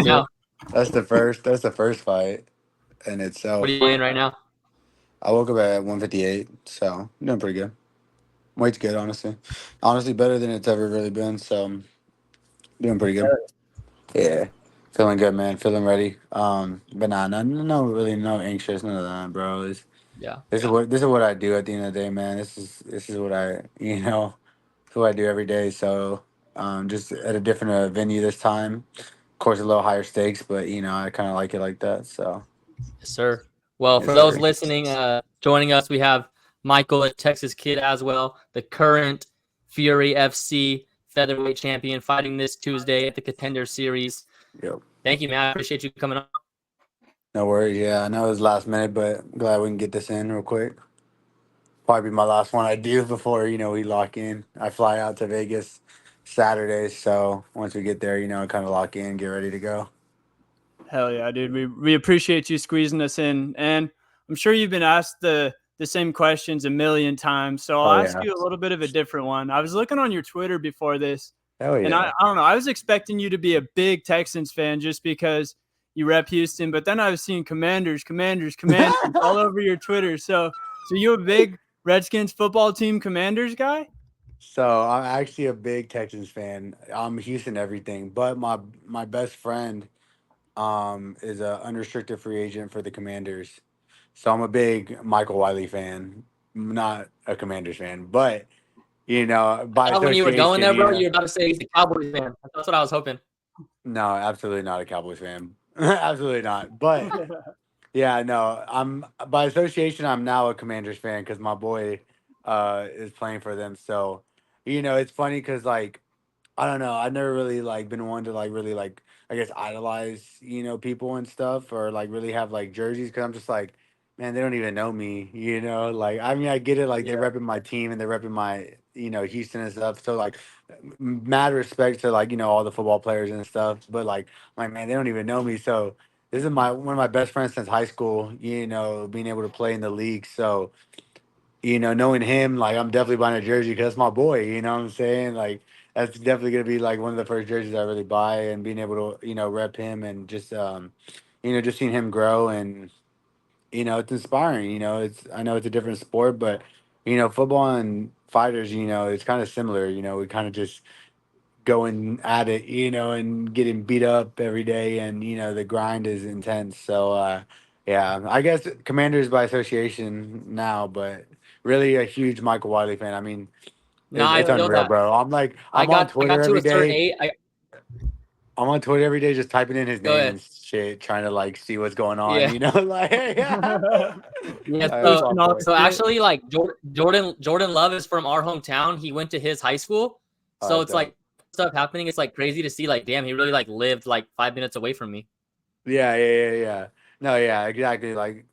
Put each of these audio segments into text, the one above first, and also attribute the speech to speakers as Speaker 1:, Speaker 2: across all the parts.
Speaker 1: right now?
Speaker 2: That's the first fight in
Speaker 1: What are
Speaker 2: itself.
Speaker 1: you weighing right now?
Speaker 2: I woke up at 158, so I'm doing pretty good. Weight's good, honestly. Honestly, better than it's ever really been. So I'm doing pretty good. Yeah, feeling good, man. Feeling ready. But nah, no, really, no anxious, none of that, bro.
Speaker 1: Yeah.
Speaker 2: This is what I do at the end of the day, man. This is what I this is what I do every day. So, just at a different venue this time. Of course, a little higher stakes, but I kind of like it like that. So,
Speaker 1: Yes, sir. Well,
Speaker 2: yes,
Speaker 1: for those
Speaker 2: sir.
Speaker 1: listening, joining us, we have Michael, a Texas kid as well, the current Fury FC featherweight champion, fighting this Tuesday at the Contender Series.
Speaker 2: Yep.
Speaker 1: Thank you, man. I appreciate you coming on.
Speaker 2: No worries. Yeah, I know it was last minute, but glad we can get this in real quick. Probably be my last one I do before we lock in. I fly out to Vegas Saturday, so once we get there, kind of lock in, get ready to go.
Speaker 3: Hell yeah, dude. We appreciate you squeezing us in. And I'm sure you've been asked the same questions a million times. So
Speaker 2: Oh
Speaker 3: I'll ask
Speaker 2: yeah.
Speaker 3: you a little bit of a different one. I was looking on your Twitter before this,
Speaker 2: Hell
Speaker 3: and
Speaker 2: yeah.
Speaker 3: I don't know. I was expecting you to be a big Texans fan just because you rep Houston, but then I was seeing Commanders all over your Twitter. So you a big Redskins football team Commanders guy?
Speaker 2: So I'm actually a big Texans fan. I'm Houston everything, but my best friend is a unrestricted free agent for the Commanders. So I'm a big Michael Wiley fan, not a Commanders fan, but
Speaker 1: I
Speaker 2: by
Speaker 1: thought when you were going
Speaker 2: association,
Speaker 1: there, bro, you were about to say he's a Cowboys fan. That's what I was hoping.
Speaker 2: no, absolutely not a Cowboys fan. Absolutely not. But yeah, no, I'm by association. I'm now a Commanders fan because my boy is playing for them. So, it's funny because like I don't know. I've never really like been one to like really like I guess idolize people and stuff or like really have like jerseys because I'm just like man they don't even know me like I mean I get it like they're
Speaker 1: Yeah.
Speaker 2: repping my team and they're repping my Houston and stuff so like mad respect to like all the football players and stuff but like man they don't even know me so this is my one of my best friends since high school being able to play in the league so knowing him, like I'm definitely buying a jersey because that's my boy. You know what I'm saying? Like that's definitely gonna be like one of the first jerseys I really buy, and being able to rep him and just just seeing him grow and it's inspiring. It's I know it's a different sport, but football and fighters, it's kind of similar. We kind of just going at it, and getting beat up every day, and the grind is intense. So yeah, I guess Commanders by association now, but really a huge Michael Wiley fan. I mean,
Speaker 1: No, I
Speaker 2: it's
Speaker 1: feel
Speaker 2: unreal,
Speaker 1: that.
Speaker 2: bro.
Speaker 1: I
Speaker 2: I'm on
Speaker 1: got I
Speaker 2: Twitter
Speaker 1: got to
Speaker 2: every
Speaker 1: a certain
Speaker 2: day.
Speaker 1: age.
Speaker 2: I'm on Twitter every day, just typing in his
Speaker 1: Go
Speaker 2: name
Speaker 1: ahead.
Speaker 2: and shit, trying to like see what's going on.
Speaker 1: Yeah.
Speaker 2: Like yeah,
Speaker 1: Yeah,
Speaker 2: that's
Speaker 1: so
Speaker 2: my
Speaker 3: Boosting all
Speaker 2: boy.
Speaker 3: the
Speaker 1: so
Speaker 3: shit.
Speaker 1: actually, like Jordan Love is from our hometown. He went to his high school,
Speaker 2: Oh,
Speaker 1: so
Speaker 2: that's
Speaker 1: it's like
Speaker 2: dope.
Speaker 1: stuff happening. It's like crazy to see. Like, damn, he really like lived like 5 minutes away from me.
Speaker 2: Yeah. No, yeah, exactly. Like,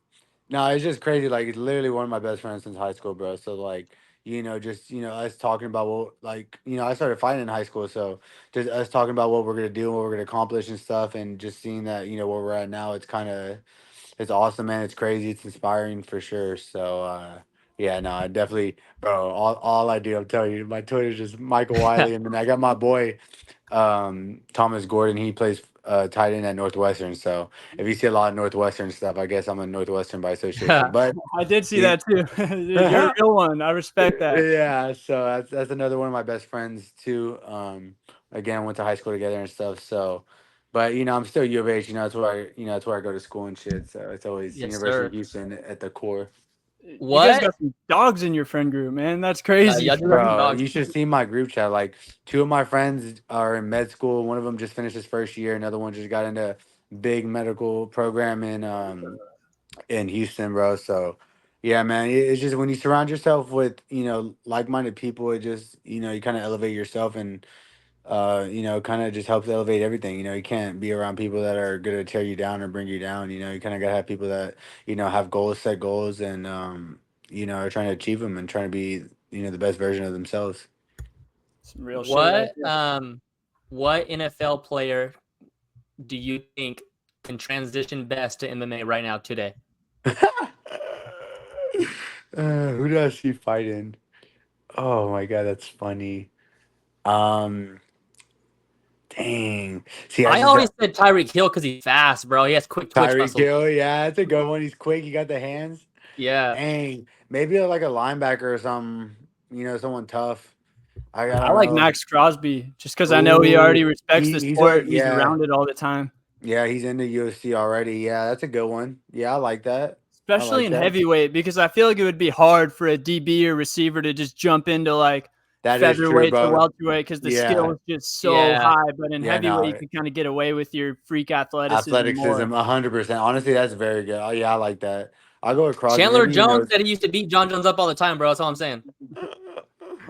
Speaker 2: no, it's just crazy. Like, it's literally one of my best friends since high school, bro. So, like, just us talking about what, like, I started fighting in high school, so just us talking about what we're gonna do and what we're gonna accomplish and stuff, and just seeing that, where we're at now, it's awesome, man. It's crazy. It's inspiring for sure. So, yeah, no, I definitely, bro. All I do, I'm telling you, my Twitter's just Michael Wiley, and then I got my boy Thomas Gordon. He plays tight end at Northwestern. So if you see a lot of Northwestern stuff, I guess I'm a Northwestern by association. But
Speaker 3: I did see
Speaker 2: he,
Speaker 3: that too. Dude, you're a real one. I respect that.
Speaker 2: yeah, so that's another one of my best friends too. Again, went to high school together and stuff. So, but I'm still U of H. That's where I go to school and shit. So it's always
Speaker 1: Yes,
Speaker 2: University of
Speaker 1: sir.
Speaker 2: Houston at the core.
Speaker 3: You guys
Speaker 1: What?
Speaker 3: got some dogs in your friend group, man. That's
Speaker 1: Yeah,
Speaker 3: crazy.
Speaker 1: y'all do have some
Speaker 2: Bro,
Speaker 1: dogs.
Speaker 2: you should see my group chat. Like, two of my friends are in med school. One of them just finished his first year. Another one just got into big medical program in Houston, bro. So, yeah, man, it's just when you surround yourself with like-minded people, it just you kind of elevate yourself and kind of just helps elevate everything. You can't be around people that are gonna tear you down or bring you down. You kind of gotta have people that have goals, set goals, and are trying to achieve them and trying to be the best version of themselves.
Speaker 3: Some real shit right
Speaker 1: What
Speaker 3: there.
Speaker 1: what NFL player do you think can transition best to MMA right now today?
Speaker 2: Who do I see fighting? Oh my god, that's funny. Um, Dang. See,
Speaker 1: I always said Tyreek Hill because he's fast, bro. He has quick twitch
Speaker 2: Tyreek
Speaker 1: muscles.
Speaker 2: Hill. Yeah, that's a good one. He's quick. He got the hands.
Speaker 1: Yeah.
Speaker 2: Dang. Maybe like a linebacker or something. Someone tough. I
Speaker 3: I
Speaker 2: don't
Speaker 3: like
Speaker 2: know.
Speaker 3: Max Crosby just because I know he already
Speaker 2: Ooh,
Speaker 3: respects the
Speaker 2: he's a
Speaker 3: sport. He's
Speaker 2: yeah.
Speaker 3: around it all the time.
Speaker 2: Yeah, he's in the UFC already. Yeah, that's a good one. Yeah, I like that. I
Speaker 3: Especially
Speaker 2: like
Speaker 3: in
Speaker 2: that.
Speaker 3: heavyweight, because I feel like it would be hard for a DB or receiver to just jump into like
Speaker 2: That is true,
Speaker 3: featherweight to
Speaker 2: bro.
Speaker 3: welterweight because the skill
Speaker 2: Yeah.
Speaker 3: is just so
Speaker 1: Yeah.
Speaker 3: high. But in
Speaker 2: Yeah,
Speaker 3: heavyweight, you
Speaker 2: no.
Speaker 3: can kind of get away with your freak athleticism
Speaker 2: Athleticism,
Speaker 3: more.
Speaker 2: 100%. Honestly, that's very good. Oh, yeah, I like that. I'll go with Crosby.
Speaker 1: Chandler
Speaker 2: Maybe,
Speaker 1: Jones said he used to beat John Jones up all the time, bro. That's all I'm saying.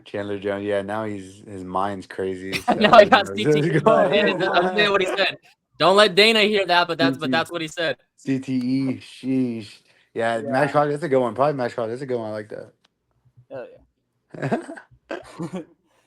Speaker 2: Chandler Jones. Yeah, now his mind's crazy.
Speaker 1: Now
Speaker 2: So,
Speaker 1: I got CTE, bro. I'm saying what he said. Don't let Dana hear that, but that's what he said.
Speaker 2: CTE. Sheesh. Yeah, Max
Speaker 3: Yeah.
Speaker 2: Crosby. That's a good one. Probably Max Crosby. That's a good one. I like
Speaker 3: Hell
Speaker 2: that.
Speaker 3: yeah.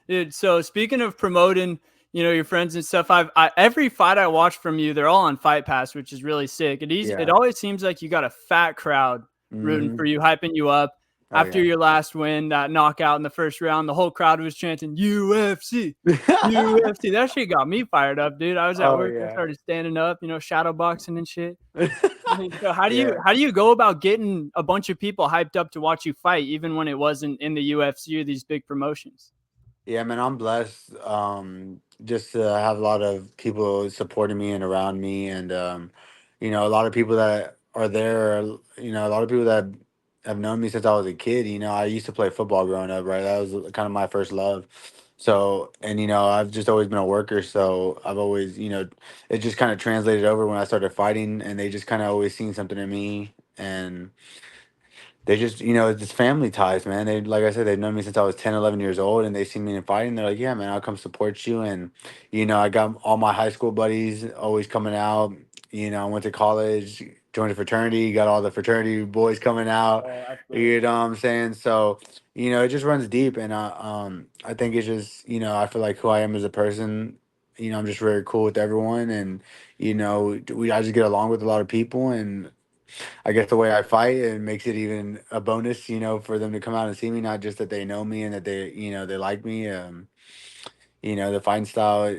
Speaker 3: Dude, so speaking of promoting, your friends and stuff, every fight I watch from you, they're all on Fight Pass, which is really sick. It
Speaker 2: Yeah.
Speaker 3: always seems like you got a fat crowd rooting
Speaker 2: Hmm.
Speaker 3: for you, hyping you up.
Speaker 2: Oh,
Speaker 3: After
Speaker 2: yeah.
Speaker 3: your last win, that knockout in the first round, the whole crowd was chanting UFC, UFC. That shit got me fired up, dude. I was at
Speaker 2: Oh,
Speaker 3: work, I
Speaker 2: yeah.
Speaker 3: started standing up, shadow boxing and shit. So
Speaker 2: Yeah.
Speaker 3: how do you go about getting a bunch of people hyped up to watch you fight, even when it wasn't in the UFC or these big promotions?
Speaker 2: Yeah, man, I'm blessed. Just to have a lot of people supporting me and around me, and a lot of people that are there. A lot of people that have known me since I was a kid. I used to play football growing up, right? That was kind of my first love. So, and I've just always been a worker. So I've always, it just kind of translated over when I started fighting, and they just kind of always seen something in me, and they just, it's family ties, man. They, like I said, they've known me since I was 10, 11 years old, and they see me in fighting. They're like, yeah, man, I'll come support you. And, I got all my high school buddies always coming out. I went to college, joined a fraternity, got all the fraternity boys coming out.
Speaker 3: Oh, absolutely.
Speaker 2: You know what I'm saying? So, it just runs deep. And I think it's just, I feel like who I am as a person, I'm just very cool with everyone. And, I just get along with a lot of people. And, I guess the way I fight, it makes it even a bonus, for them to come out and see me, not just that they know me and that they like me. The fighting style,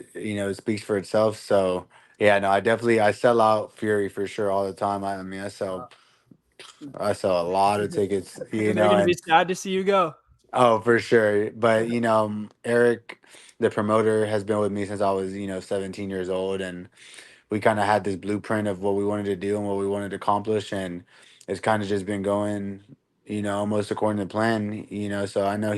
Speaker 2: speaks for itself. So yeah, no, I sell out Fury for sure all the time. I mean, I sell a lot of tickets,
Speaker 3: They're gonna be
Speaker 2: and
Speaker 3: sad to see you go.
Speaker 2: oh, for sure. But Eric, the promoter, has been with me since I was 17 years old, and we kind of had this blueprint of what we wanted to do and what we wanted to accomplish, and it's kind of just been going almost according to plan. So I know I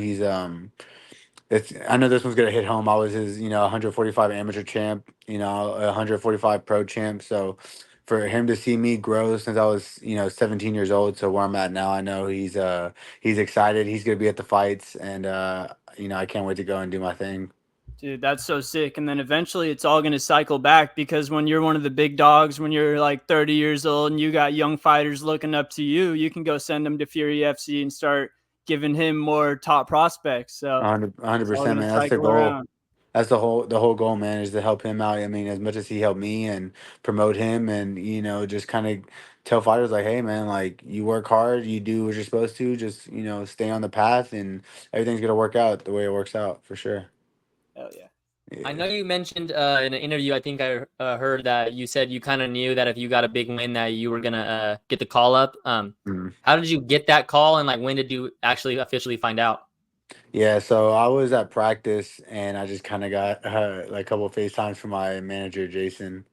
Speaker 2: know this one's gonna hit home. I was his 145 amateur champ, 145 pro champ. So for him to see me grow since I was 17 years old to where I'm at now, I know he's excited. He's gonna be at the fights, and I can't wait to go and do my thing.
Speaker 3: Dude, that's so sick. And then eventually it's all going to cycle back, because when you're one of the big dogs, when you're like 30 years old and you got young fighters looking up to you, you can go send them to Fury FC and start giving him more top prospects. So
Speaker 2: 100
Speaker 3: it's all going
Speaker 2: percent,
Speaker 3: to
Speaker 2: man. That's the
Speaker 3: cycle
Speaker 2: goal.
Speaker 3: around.
Speaker 2: That's the whole goal, man, is to help him out. I mean, as much as he helped me and promote him, and just kind of tell fighters like, hey, man, like you work hard, you do what you're supposed to, just stay on the path, and everything's gonna work out the way it works out for sure.
Speaker 3: Hell yeah.
Speaker 1: I
Speaker 2: Yeah.
Speaker 1: know you mentioned in an interview, I think I heard that you said you kind of knew that if you got a big win that you were gonna get the call up.
Speaker 2: Mhm.
Speaker 1: How did you get that call, and like when did you actually officially find out?
Speaker 2: Yeah, so I was at practice and I just kind of got like a couple of FaceTimes from my manager, Jason,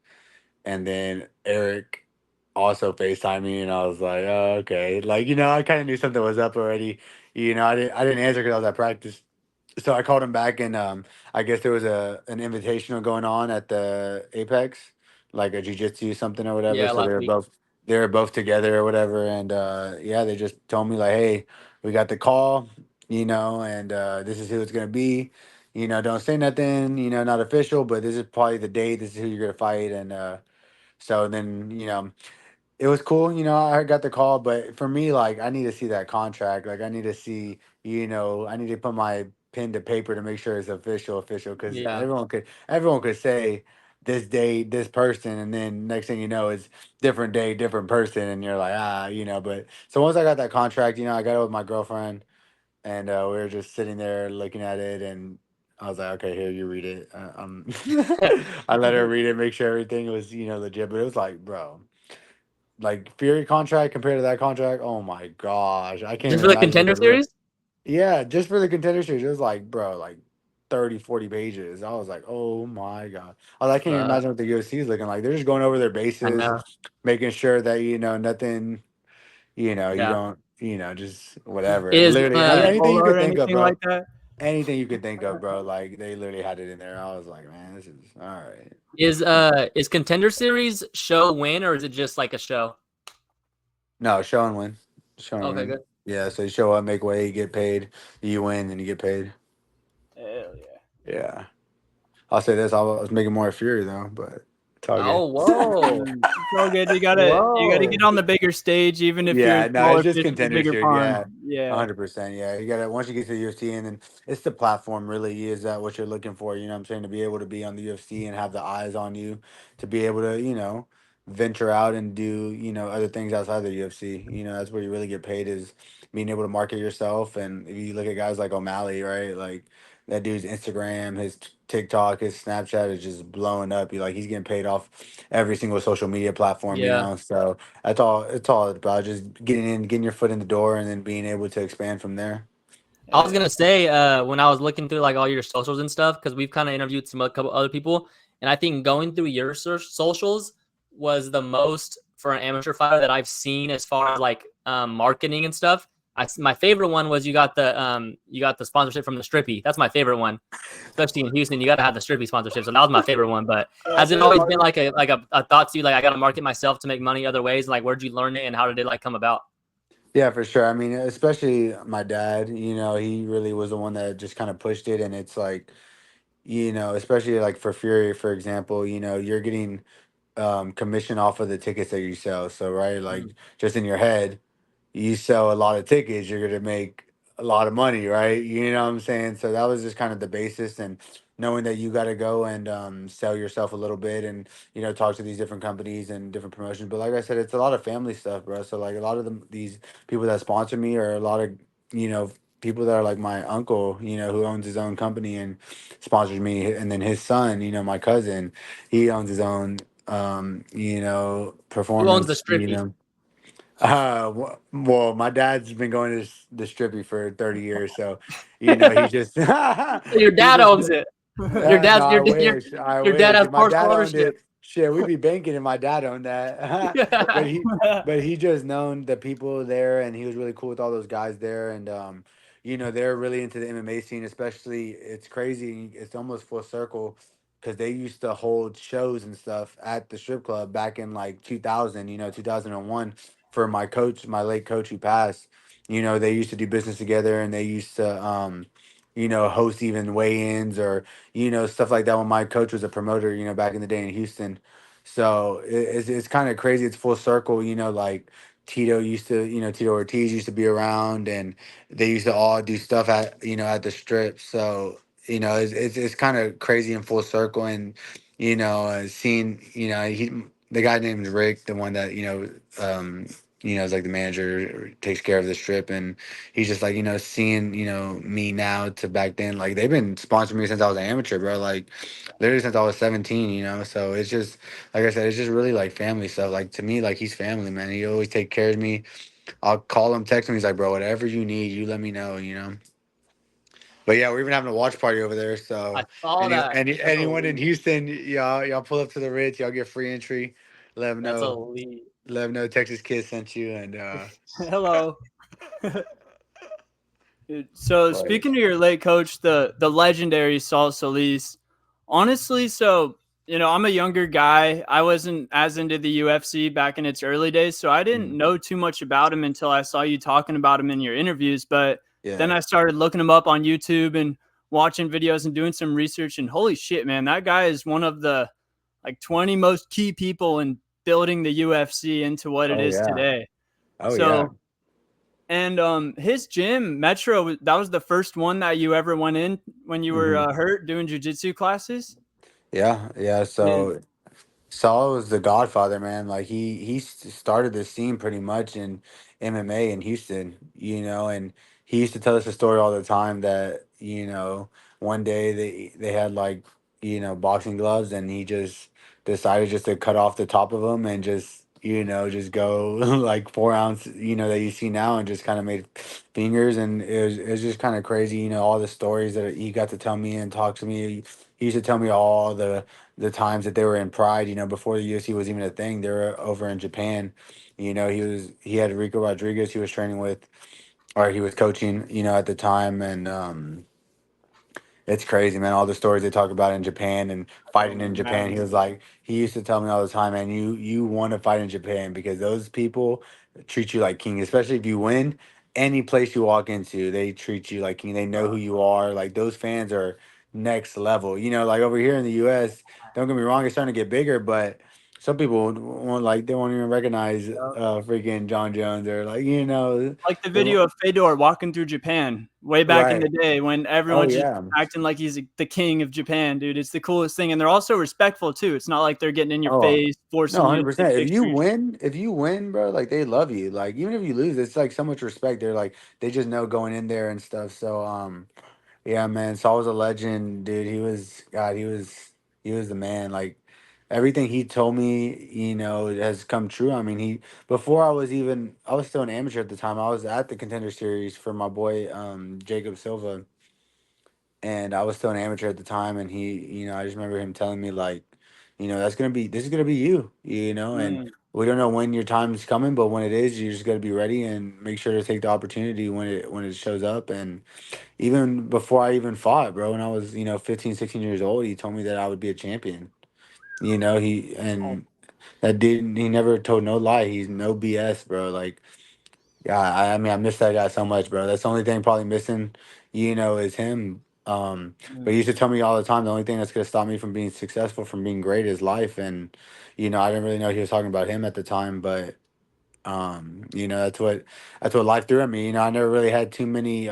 Speaker 2: and then Eric also FaceTimed me, and I was like, oh, okay. Like, I kind of knew something was up already. I didn't answer because I was at practice. So I called him back, and I guess there was an invitational going on at the Apex, like a jujitsu something or whatever.
Speaker 1: Yeah,
Speaker 2: So
Speaker 1: last week.
Speaker 2: they were both together or whatever, and yeah, they just told me like, hey, we got the call, and this is who it's gonna be. Don't say nothing, not official, but this is probably the date. This is who you're gonna fight, and so then it was cool. I got the call, but for me, like, I need to see that contract. Like, I need to see, I need to put my pen to paper to make sure it's official, because
Speaker 1: Yeah,
Speaker 2: everyone could say this date, this person, and then next thing you know, it's different day, different person, and you're like, But so once I got that contract, I got it with my girlfriend, and we were just sitting there looking at it, and I was like, okay, here, you read it. I let her read it, make sure everything was, legit. But it was like, bro, like Fury contract compared to that contract, oh my gosh, I can't
Speaker 1: Just
Speaker 2: even
Speaker 1: for the
Speaker 2: imagine what
Speaker 1: Contender
Speaker 2: the real.
Speaker 1: Series?
Speaker 2: Yeah, just for the Contender Series, it was like, bro, like 30, 40 pages. I was like, oh my god, I can't even imagine what the UFC is looking like. They're just going over their
Speaker 1: I
Speaker 2: bases,
Speaker 1: know.
Speaker 2: making sure that nothing, you
Speaker 1: Yeah.
Speaker 2: don't, just whatever.
Speaker 1: Is
Speaker 2: Literally, anything you
Speaker 3: Ebola or
Speaker 2: could think of,
Speaker 3: anything
Speaker 2: bro.
Speaker 3: like that.
Speaker 2: Anything you could think of, bro. Like they literally had it in there. I was like, man, this is all right.
Speaker 1: is Contender Series show win or is it just like a show?
Speaker 2: No, show and win. Show and
Speaker 1: Okay,
Speaker 2: win.
Speaker 1: good.
Speaker 2: Yeah, so you show up, make way, you get paid. You win, and you get paid.
Speaker 3: Hell yeah.
Speaker 2: Yeah. I'll say this: I was making more Fury though, but it's all good.
Speaker 1: Oh, whoa.
Speaker 3: It's all good. You gotta get
Speaker 1: Whoa.
Speaker 3: on the bigger stage, even if you're a
Speaker 2: Yeah, no, it's
Speaker 3: smaller
Speaker 2: just
Speaker 3: fish in a
Speaker 2: Contender
Speaker 3: bigger
Speaker 2: Series.
Speaker 3: pond.
Speaker 2: Yeah,
Speaker 3: Yeah.
Speaker 2: 100%. Yeah, you gotta once you get to the UFC, and then it's the platform. Really, is that what you're looking for? You know, what I'm saying, to be able to be on the UFC and have the eyes on you, to be able to venture out and do other things outside the UFC. That's where you really get paid, is being able to market yourself. And if you look at guys like O'Malley, right, like that dude's Instagram, his TikTok, his Snapchat is just blowing up. He's getting paid off every single social media platform.
Speaker 1: Yeah.
Speaker 2: So. That's all. It's all about just getting in, getting your foot in the door, and then being able to expand from there.
Speaker 1: I was gonna say, when I was looking through like all your socials and stuff, because we've kind of interviewed a couple other people, and I think going through your socials was the most for an amateur fighter that I've seen as far as like marketing and stuff. My favorite one was you got the sponsorship from the Strippy. That's my favorite one, especially in Houston. You got to have the Strippy sponsorship, so that was my favorite one. But has it always been like a thought to you, like I got to market myself to make money other ways? Like where'd you learn it, and how did it like come about?
Speaker 2: Yeah, for sure. I mean, especially my dad. He really was the one that just kind of pushed it, and it's like, especially like for Fury, for example. You're getting commission off of the tickets that you sell. So right, like just in your head, you sell a lot of tickets, you're gonna make a lot of money, right? You know what I'm saying? So that was just kind of the basis, and knowing that you got to go and sell yourself a little bit, and talk to these different companies and different promotions. But like I said, it's a lot of family stuff, bro. So like a lot of these people that sponsor me are a lot of you know people that are like my uncle, who owns his own company and sponsors me, and then his son, my cousin, he owns his own
Speaker 1: Who owns the
Speaker 2: performance,
Speaker 1: Strippy?
Speaker 2: well, my dad's been going to the Strippy for 30 years, so he just
Speaker 1: So your
Speaker 2: he
Speaker 1: dad
Speaker 2: just
Speaker 1: owns it. Your
Speaker 2: no,
Speaker 1: dad's
Speaker 2: I
Speaker 1: your
Speaker 2: wish, I
Speaker 1: your dad
Speaker 2: wish.
Speaker 1: has
Speaker 2: If my
Speaker 1: partial
Speaker 2: dad owned
Speaker 1: ownership.
Speaker 2: it, shit, we'd be banking, and my dad owned that. but he, but he just known the people there, and he was really cool with all those guys there, and they're really into the MMA scene. Especially, it's crazy. It's almost full circle, because they used to hold shows and stuff at the strip club back in like 2000, 2001, for my coach, my late coach who passed. They used to do business together, and they used to host even weigh-ins, or stuff like that when my coach was a promoter, back in the day in Houston. So it's kind of crazy. It's full circle, like Tito Ortiz used to be around, and they used to all do stuff at the strip. So it's kind of crazy in full circle. And seeing the guy named Rick, the one that is like the manager, takes care of the strip, and he's just like, seeing, me now to back then. Like, they've been sponsoring me since I was an amateur, bro. Like, literally since I was 17, So it's just, like I said, it's just really like family stuff. Like, to me, like, he's family, man. He always take care of me. I'll call him, text him. He's like, bro, whatever you need, you let me know. But yeah, we're even having a watch party over there.
Speaker 1: I
Speaker 2: So
Speaker 1: saw that. That's
Speaker 2: anyone in
Speaker 1: elite.
Speaker 2: Houston, y'all pull up to the Ritz. Y'all get free entry. Let them
Speaker 1: That's
Speaker 2: know.
Speaker 1: elite.
Speaker 2: Let them know Texas Kid sent you. And
Speaker 3: Hello. So
Speaker 2: like,
Speaker 3: speaking of your late coach, the legendary Saul Solis, honestly, so I'm a younger guy. I wasn't as into the UFC back in its early days, so I didn't
Speaker 2: mm,
Speaker 3: know too much about him until I saw you talking about him in your interviews. But then
Speaker 2: yeah.
Speaker 3: I started looking him up on YouTube and watching videos and doing some research. And holy shit, man, that guy is one of the like 20 most key people in building the UFC into what it
Speaker 2: Oh
Speaker 3: is
Speaker 2: yeah.
Speaker 3: today.
Speaker 2: Oh yeah.
Speaker 3: So and his gym, Metro, that was the first one that you ever went in when you were
Speaker 2: Hmm.
Speaker 3: hurt doing jujitsu classes.
Speaker 2: Yeah. Yeah.
Speaker 3: And
Speaker 2: So Saul was the Godfather, man. Like he started this scene pretty much in MMA in Houston, and he used to tell us a story all the time that one day they had like boxing gloves, and he just decided just to cut off the top of them and just just go like 4 ounce that you see now, and just kind of made fingers. And it was just kind of crazy, all the stories that he got to tell me and talk to me. He used to tell me all the times that they were in Pride, before the UFC was even a thing. They were over in Japan. He had Rico Rodriguez he was training with, or he was coaching, at the time. And it's crazy, man. All the stories they talk about in Japan and fighting in Japan. He used to tell me all the time, man, you want to fight in Japan because those people treat you like king, especially if you win. Any place you walk into, they treat you like king. They know who you are. Like those fans are next level. Like over here in the U.S., don't get me wrong, it's starting to get bigger, but some people won't they won't even recognize freaking John Jones, or
Speaker 3: Like the
Speaker 2: the
Speaker 3: video of Fedor walking through Japan way back in
Speaker 2: right.
Speaker 3: the day when
Speaker 2: Oh
Speaker 3: everyone's just
Speaker 2: yeah.
Speaker 3: acting like he's the king of Japan, dude. It's the coolest thing. And they're also respectful too. It's not like they're getting in your
Speaker 2: Oh,
Speaker 3: face,
Speaker 2: no,
Speaker 3: forcing you to take
Speaker 2: 100%.
Speaker 3: pictures.
Speaker 2: If you win, bro, like they love you. Like even if you lose, it's like so much respect. They're like they just know going in there and stuff. So yeah, man, Saul was a legend, dude. He was the man. Like everything he told me, has come true. I mean, before I was still an amateur at the time. I was at the Contender Series for my boy Jacob Silva, and I was still an amateur at the time. And I just remember him telling me like, this is gonna be you, and
Speaker 3: Mm,
Speaker 2: we don't know when your time's coming, but when it is, you just gotta be ready and make sure to take the opportunity when it shows up. And even before I even fought, bro, when I was 15, 16 years old, he told me that I would be a champion. He and that didn't he never told no lie. He's no BS, bro. Like yeah, I mean, I miss that guy so much, bro. That's the only thing probably missing, is him. But he
Speaker 3: mm.
Speaker 2: used to tell me all the time, the only thing that's gonna stop me from being successful, from being great, is life. And I didn't really know he was talking about him at the time, but that's what life threw at me. I never really had too many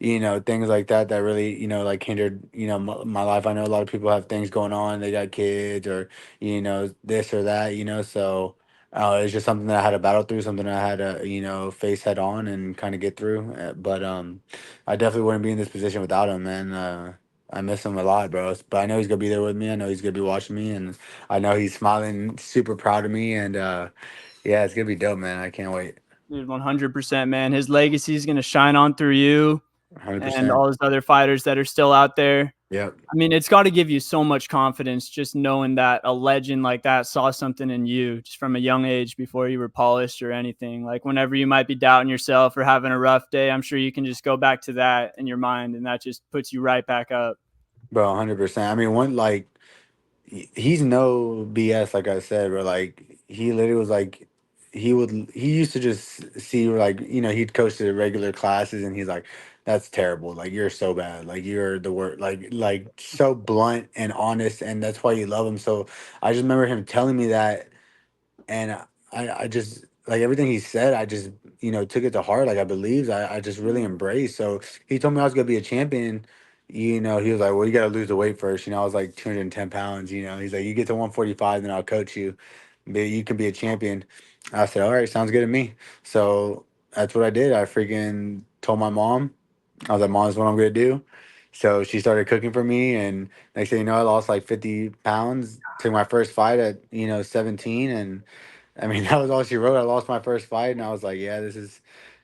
Speaker 2: things like that that really, like hindered, my life. I know a lot of people have things going on, they got kids, or, this or that, so it's just something that I had to battle through, something I had to, face head on and kind of get through. But I definitely wouldn't be in this position without him, man. I miss him a lot, bro. But I know he's gonna be there with me. I know he's gonna be watching me, and I know he's smiling, super proud of me. And yeah, it's gonna be dope, man. I can't wait.
Speaker 3: Dude, 100%, man. His legacy is going to shine on through you and
Speaker 2: 100%.
Speaker 3: all his other fighters that are still out there.
Speaker 2: Yep.
Speaker 3: I mean, it's got to give you so much confidence just knowing that a legend like that saw something in you just from a young age before you were polished or anything. Like whenever you might be doubting yourself or having a rough day, I'm sure you can just go back to that in your mind and that just puts you right back up.
Speaker 2: Bro, 100%. I mean, he's no BS, like I said, bro. Like he literally was like he used to just see like, he'd coach the regular classes, and he's like, that's terrible. Like you're so bad. Like you're the worst. Like so blunt and honest, and that's why you love him. So I just remember him telling me that, and I just like everything he said, I just took it to heart. Like I believed, I just really embraced. So he told me I was gonna be a champion. He was like, well, you gotta lose the weight first. I was like 210 pounds. He's like, you get to 145, then I'll coach you. But you can be a champion. I said, all right, sounds good to me. So that's what I did. I freaking told my mom. I was like, Mom, this is what I'm gonna do. So she started cooking for me, and next thing you know, I lost like 50 pounds. Took my first fight at 17, and I mean, that was all she wrote. I lost my first fight, and I was like, yeah, this is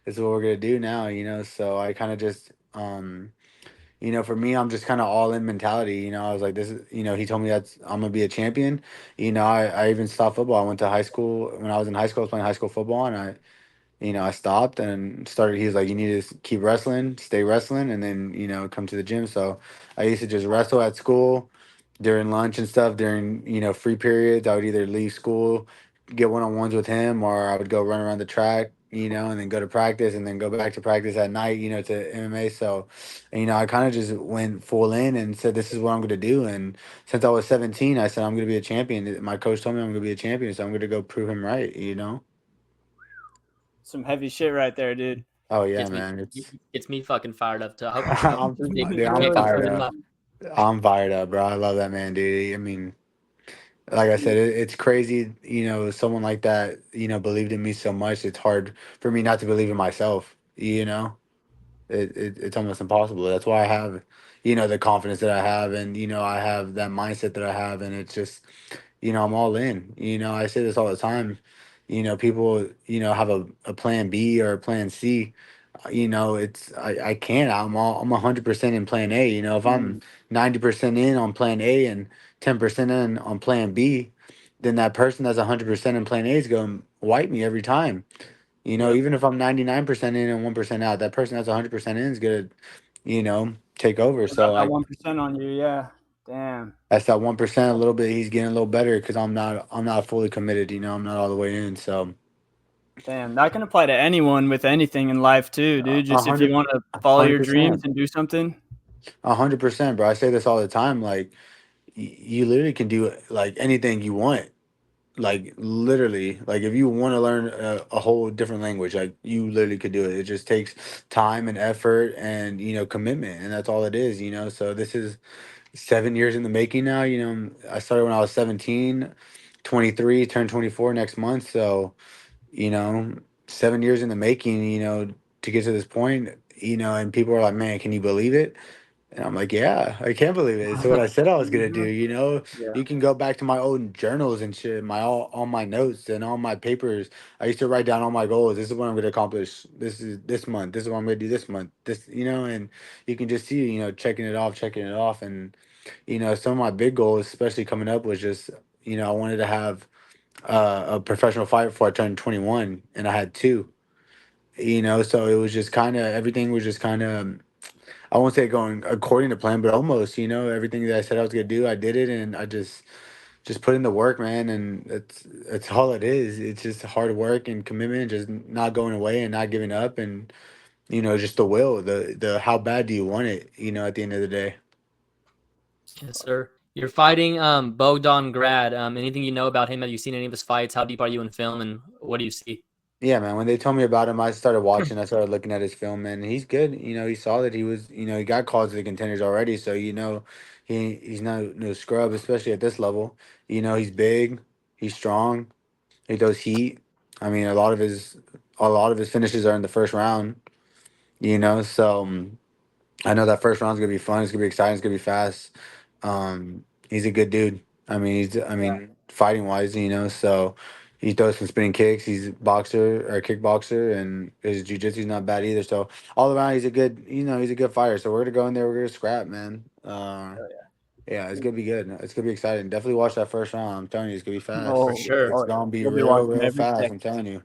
Speaker 2: what we're gonna do now. So I kind of just for me, I'm just kind of all in mentality. I was like, this is, he told me that I'm gonna be a champion. I even stopped football. I went to high school. When I was in high school, I was playing high school football, and I stopped and started. He was like, you need to keep wrestling, stay wrestling, and then, come to the gym. So I used to just wrestle at school during lunch and stuff, during, free periods. I would either leave school, get one-on-ones with him, or I would go run around the track, and then go to practice, and then go back to practice at night, to MMA. So, I kind of just went full in and said, this is what I'm going to do. And since I was 17, I said, I'm going to be a champion. My coach told me I'm going to be a champion, so I'm going to go prove him right.
Speaker 3: Some heavy shit right there, dude.
Speaker 2: Oh yeah,
Speaker 1: Gets me
Speaker 2: man. It's
Speaker 1: gets me fucking fired up to hope
Speaker 2: I'm,
Speaker 1: Tuesday
Speaker 2: dude, I'm
Speaker 1: champion
Speaker 2: fired
Speaker 1: comes in
Speaker 2: up.
Speaker 1: my
Speaker 2: I'm fired up, bro. I love that man, dude. I mean, like I said, it's crazy. Someone like that, believed in me so much. It's hard for me not to believe in myself. it's almost impossible. That's why I have, the confidence that I have, and I have that mindset that I have, and it's just, I'm all in. I say this all the time. People, have a plan B or a plan C. It's I can't. I'm 100% in plan A. If I'm 90% in on plan A and 10% in on plan B, then that person that's 100% in plan A is going to wipe me every time.
Speaker 1: Yep.
Speaker 2: Even if I'm 99% in and 1% out, that person that's 100% in is gonna, take over.
Speaker 3: About
Speaker 2: So
Speaker 3: that
Speaker 2: I
Speaker 3: 1% on you, yeah. Damn.
Speaker 2: that's that 1% a little bit. He's getting a little better because I'm not fully committed. I'm not all the way in. So
Speaker 3: Damn, that can apply to anyone with anything in life too, dude.
Speaker 2: a
Speaker 3: Just if you
Speaker 2: hundred,
Speaker 3: want to
Speaker 2: a
Speaker 3: follow
Speaker 2: hundred
Speaker 3: your dreams
Speaker 2: percent,
Speaker 3: and do something.
Speaker 2: 100%, bro. I say this all the time. Like you literally can do like anything you want. Like literally, like if you want to learn a whole different language, like you literally could do it. It just takes time and effort and commitment, and that's all it is. So this is 7 years in the making now. I started when I was 17, 23, turned 24 next month. So, you know, 7 years in the making, to get to this point, and people are like, man, can you believe it? And I'm like, yeah, I can't believe it. It's what I said I was gonna do.
Speaker 3: Mhm. Yeah.
Speaker 2: You can go back to my old journals and shit, all my notes and all my papers. I used to write down all my goals. This is what I'm gonna accomplish. This is this month. This is what I'm gonna do this month. This, and you can just see, checking it off, and some of my big goals, especially coming up, was just, I wanted to have a professional fight before I turned 21, and I had two. So it was just kind of everything was just kind of I won't say going according to plan, but almost, everything that I said I was gonna do, I did it, and I just put in the work, man, and it's all it is. It's just hard work and commitment, just not going away and not giving up, and just the will, the how bad do you want it, at the end of the day.
Speaker 1: Yes, sir. You're fighting Bogdan Grad. Anything you know about him? Have you seen any of his fights? How deep are you in film, and what do you see?
Speaker 2: Yeah, man. When they told me about him, I started watching. I started looking at his film, and he's good. He's solid. He was, he got called to the contenders already, so he's no scrub, especially at this level. He's big, he's strong, he throws heat. I mean, a lot of his finishes are in the first round. So I know that first round's gonna be fun. It's gonna be exciting. It's gonna be fast. He's a good dude. Fighting wise, so he throws some spinning kicks. He's a boxer or kickboxer, and his jujitsu's not bad either. So all around, he's a good fighter. So we're gonna go in there. We're gonna scrap, man. Yeah, it's gonna be good. It's gonna be exciting. Definitely watch that first round. I'm telling you, it's gonna be fast.
Speaker 1: For
Speaker 3: Oh,
Speaker 1: sure.
Speaker 2: It's
Speaker 3: oh,
Speaker 2: gonna be
Speaker 3: you'll be
Speaker 2: real,
Speaker 3: watching
Speaker 2: real
Speaker 3: every
Speaker 2: fast. I'm
Speaker 3: second.
Speaker 2: telling you.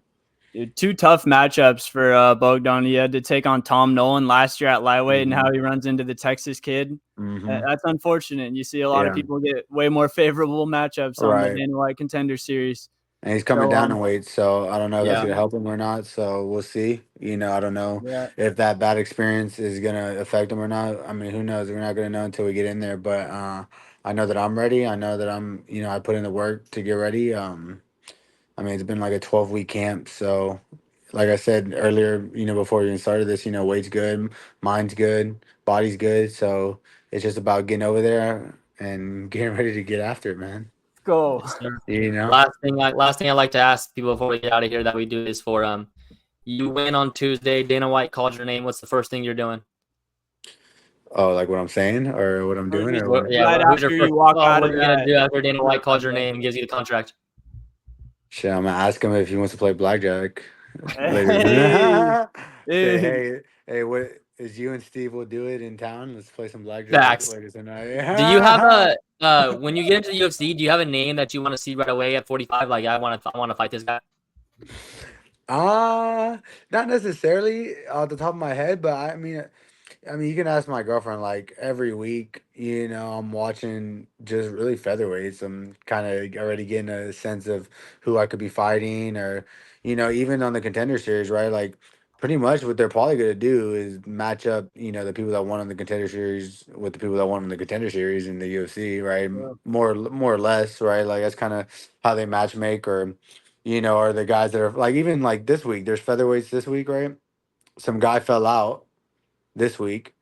Speaker 3: Dude, two tough matchups for Bogdan. He had to take on Tom Nolan last year at lightweight, and
Speaker 2: Hmm.
Speaker 3: how he runs into the Texas kid.
Speaker 2: Hmm.
Speaker 3: That's unfortunate. You see a lot of
Speaker 2: Yeah.
Speaker 3: people get way more favorable matchups on the
Speaker 2: Right.
Speaker 3: Dana White Contender Series.
Speaker 2: And he's coming
Speaker 3: So,
Speaker 2: down in weight, so I don't know if that's
Speaker 3: yeah,
Speaker 2: gonna help him or not. So we'll see. I don't know
Speaker 3: yeah,
Speaker 2: if that bad experience is gonna affect him or not. I mean, who knows? We're not gonna know until we get in there. But I know that I'm ready. I know that I put in the work to get ready. I mean, it's been like a 12-week camp. So, like I said earlier, before we even started this, weight's good, mind's good, body's good. So it's just about getting over there and getting ready to get after it, man.
Speaker 3: go.
Speaker 1: Yes, sir.
Speaker 2: You know.
Speaker 1: Last thing I like to ask people before we get out of here that we do is for you win on Tuesday. Dana White called your name. What's the first thing you're doing?
Speaker 2: Oh, like what I'm saying or what I'm doing or what?
Speaker 1: Yeah,
Speaker 3: Right
Speaker 1: who's your
Speaker 3: after
Speaker 1: first?
Speaker 3: you walk
Speaker 1: Oh,
Speaker 3: out
Speaker 1: what
Speaker 3: of
Speaker 1: are you gonna
Speaker 3: that
Speaker 1: do after Dana White calls
Speaker 3: workout,
Speaker 1: your
Speaker 3: bro.
Speaker 1: name and gives you the contract?
Speaker 2: Shit, I'm gonna ask him if he wants to play blackjack later.
Speaker 3: Hey,
Speaker 2: Say,
Speaker 3: hey.
Speaker 2: hey, what is you and Steve will do it in town? Let's play some blackjack
Speaker 1: Facts.
Speaker 2: later
Speaker 1: Do you have
Speaker 2: tonight.
Speaker 1: a when you get into the UFC? Do you have a name that you want to see right away at 45? Like I want to fight this guy.
Speaker 2: Uh Not necessarily off the top of my head, but I mean, you can ask my girlfriend like every week, I'm watching just really featherweights. I'm kind of already getting a sense of who I could be fighting, or, even on the contender series, right? Like, pretty much what they're probably going to do is match up, the people that won on the contender series with the people that won on the contender series in the UFC, right? More or less, right? Like, that's kind of how they match make, or, or the guys that are like, even like this week, there's featherweights this week, right? Some guy fell out this week.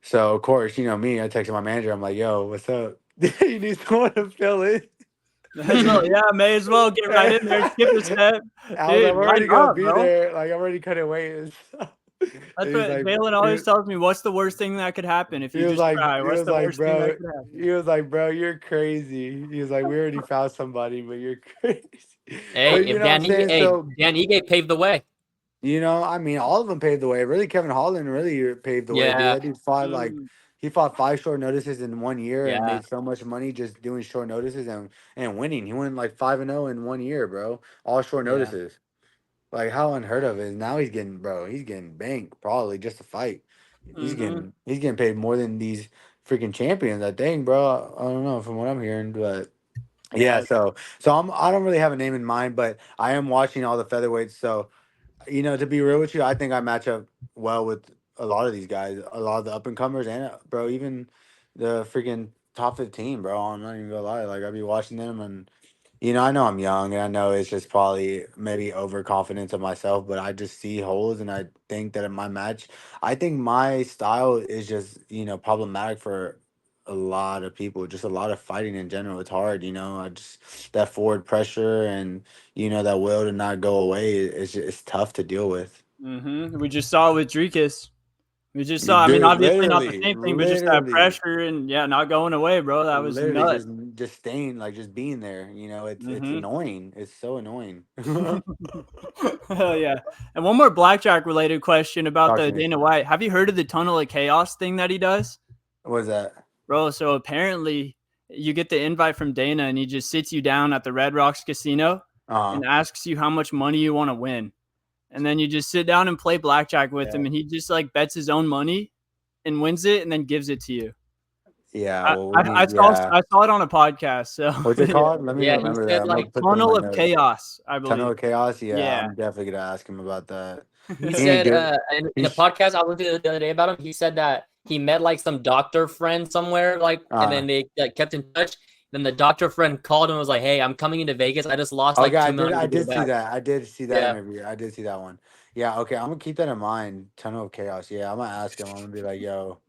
Speaker 2: So of course, me, I texted my manager. I'm like, "Yo, what's up? You need someone to fill in."
Speaker 3: Yeah, may as well get right in there. Skip a step,
Speaker 2: I was like,
Speaker 3: dude.
Speaker 2: I'm
Speaker 3: Line
Speaker 2: already gonna
Speaker 3: up,
Speaker 2: be
Speaker 3: bro.
Speaker 2: there. Like, I'm already cutting weight.
Speaker 3: That's
Speaker 2: He's
Speaker 3: what
Speaker 2: like,
Speaker 3: Valen always tells me. What's the worst thing that could happen if
Speaker 2: he
Speaker 3: you
Speaker 2: was
Speaker 3: just
Speaker 2: like,
Speaker 3: try?
Speaker 2: he
Speaker 3: What's
Speaker 2: was
Speaker 3: the
Speaker 2: like,
Speaker 3: worst thing that
Speaker 2: bro,
Speaker 3: could happen?
Speaker 2: he was like, bro, you're crazy. He was like, we already found somebody, but you're crazy.
Speaker 1: Hey,
Speaker 2: But you
Speaker 1: if
Speaker 2: know what I'm saying? So,
Speaker 1: Dan Ige paved the way.
Speaker 2: you know, I mean, all of them paved the way. Really, Kevin Holland really paved the way, dude.
Speaker 1: Yeah,
Speaker 2: That dude fought
Speaker 3: Mm,
Speaker 2: he fought 5 short notices in 1 year and
Speaker 1: yeah,
Speaker 2: made so much money just doing short notices and winning. He went like 5-0 in 1 year, bro. All short
Speaker 1: yeah,
Speaker 2: notices. Like how unheard of is now he's getting banked probably just to fight.
Speaker 3: mm-hmm.
Speaker 2: He's getting paid more than these freaking champions, I think, bro. I don't know from what I'm hearing, but yeah,
Speaker 3: Yeah.
Speaker 2: so I don't really have a name in mind, but I am watching all the featherweights. So, you know, to be real with you, I think I match up well with a lot of these guys, a lot of the up and comers, and bro, even the freaking top 15, bro. I'm not even gonna lie. Like I be watching them, and you know I'm young, and I know it's just probably maybe overconfidence of myself, but I just see holes, and I think that in my match, I think my style is just problematic for a lot of people, just a lot of fighting in general. It's hard, I just that forward pressure and that will to not go away it's tough to deal with.
Speaker 3: Mm-hmm. We just saw it with Dricus. We just saw. I mean,
Speaker 2: Dude,
Speaker 3: obviously not the
Speaker 2: literally,
Speaker 3: same thing, but just that
Speaker 2: literally,
Speaker 3: pressure and not going away, bro. That was
Speaker 2: literally
Speaker 3: nuts.
Speaker 2: just staying, like just being there. It's
Speaker 3: Mm-hmm.
Speaker 2: annoying. It's so annoying.
Speaker 3: Hell yeah. And one more blackjack related question about
Speaker 2: Talk
Speaker 3: the
Speaker 2: to me.
Speaker 3: Dana White. Have you heard of the tunnel of chaos thing that he does?
Speaker 2: What was that?
Speaker 3: Bro, so apparently you get the invite from Dana and he just sits you down at the Red Rocks Casino
Speaker 2: Uh-huh.
Speaker 3: and asks you how much money you want to win. And then you just sit down and play blackjack with
Speaker 1: yeah.
Speaker 3: him and he just like bets his own money and wins it and then gives it to you.
Speaker 2: Yeah,
Speaker 3: I,
Speaker 2: well, we
Speaker 3: I, I
Speaker 2: need,
Speaker 3: saw
Speaker 2: yeah.
Speaker 3: I saw it on a podcast. So
Speaker 2: What's it called? Let me
Speaker 1: Yeah, he
Speaker 2: remember that.
Speaker 1: said
Speaker 2: I'm gonna
Speaker 1: like
Speaker 2: put that in my
Speaker 3: Tunnel of
Speaker 2: notes.
Speaker 3: Chaos, I
Speaker 2: Tunnel
Speaker 3: believe.
Speaker 2: of Chaos. Yeah,
Speaker 3: Yeah.
Speaker 2: I'm definitely gonna ask him about that.
Speaker 1: he
Speaker 2: He ain't
Speaker 1: said
Speaker 2: do.
Speaker 1: in a
Speaker 2: He's
Speaker 1: podcast I listened to the other day about him. He said that he met like some doctor friend somewhere, like, and
Speaker 2: uh
Speaker 1: then they like, kept in touch. Then the doctor friend called him and was like, "Hey, I'm coming into Vegas. I just lost
Speaker 2: Okay,
Speaker 1: like
Speaker 2: I
Speaker 1: 2 million.
Speaker 2: did.
Speaker 1: I
Speaker 2: I
Speaker 1: need to get
Speaker 2: did
Speaker 1: it
Speaker 2: see
Speaker 1: back."
Speaker 2: that. I did see that
Speaker 1: Yeah,
Speaker 2: interview. I did see that one. Yeah. Okay, I'm gonna keep that in mind. Tunnel of Chaos. Yeah, I'm gonna ask him. I'm gonna be like, "Yo,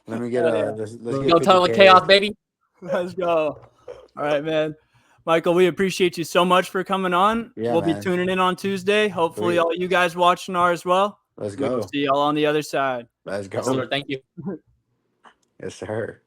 Speaker 2: let me get
Speaker 3: Hell
Speaker 2: a
Speaker 3: yeah.
Speaker 2: let's
Speaker 1: let's
Speaker 2: get
Speaker 1: go tunnel of chaos,
Speaker 2: 50K."
Speaker 1: baby.
Speaker 3: Let's go. All right, man. Michael, we appreciate you so much for coming on.
Speaker 2: Yeah,
Speaker 3: We'll be
Speaker 2: man.
Speaker 3: tuning in on Tuesday. Hopefully,
Speaker 2: Sweet.
Speaker 3: all you guys watching are as well.
Speaker 2: Let's
Speaker 3: We will
Speaker 2: go.
Speaker 3: see y'all on the other side.
Speaker 2: Let's
Speaker 1: Yes, sir.
Speaker 2: go.
Speaker 1: Thank you.
Speaker 2: Yes, sir.